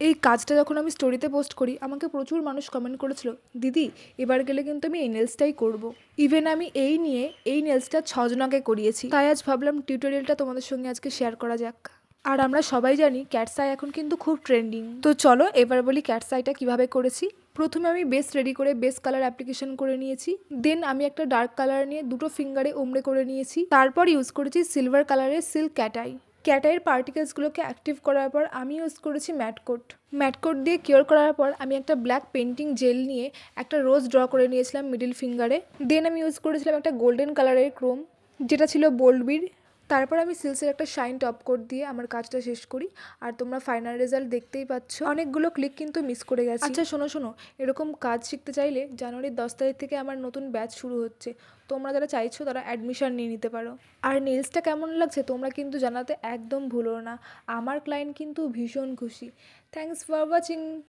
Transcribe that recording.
এই কাজটা যখন আমি স্টোরিতে পোস্ট করি আমাকে প্রচুর মানুষ কমেন্ট করেছিল, দিদি এবার গেলে কিন্তু আমি এই নেলসটাই করব। ইভেন আমি এই নেলসটা 6 জনাকে করিয়েছি। তাই আজ ভাবলাম টিউটোরিয়ালটা তোমাদের সঙ্গে আজকে শেয়ার করা যাক। আর আমরা সবাই জানি ক্যাটস আই এখন কিন্তু খুব ট্রেন্ডিং। তো চলো এবার বলি ক্যাটস আইটা কীভাবে করেছি। প্রথমে আমি বেস রেডি করে বেস কালার অ্যাপ্লিকেশন করে নিয়েছি। দেন আমি একটা ডার্ক কালার নিয়ে দুটো ফিঙ্গারে ওমড়ে করে নিয়েছি। তারপর ইউজ করেছি সিলভার কালারের সিল্ক ক্যাট আই। ক্যাটাইয়ের পার্টিকেলসগুলোকে অ্যাক্টিভ করার পর আমি ইউজ করেছি ম্যাট কোট। ম্যাট কোট দিয়ে কিওর করার পর আমি একটা ব্ল্যাক পেন্টিং জেল নিয়ে একটা রোজ ড্র করে নিয়েছিলাম মিডিল ফিঙ্গারে। দেন আমি ইউজ করেছিলাম একটা গোল্ডেন কালারের ক্রোম, যেটা ছিল বোল্ড বিড। তারপর আমি সিলসের একটা শাইন টপ কোট দিয়ে আমার কাজটা শেষ করি। আর তোমরা ফাইনাল রেজাল্ট দেখতেই পাচ্ছ। অনেকগুলো ক্লিক কিন্তু মিস করে গেছি। আচ্ছা শোনো, এরকম কাজ শিখতে চাইলে জানুয়ারির 10 তারিখ থেকে আমার নতুন ব্যাচ শুরু হচ্ছে। তোমরা যারা চাইছো তারা অ্যাডমিশন নিয়ে নিতে পারো। আর নেলসটা কেমন লাগছে তোমরা কিন্তু জানাতে একদম ভুলো না। আমার ক্লায়েন্ট কিন্তু ভীষণ খুশি। Thanks for watching.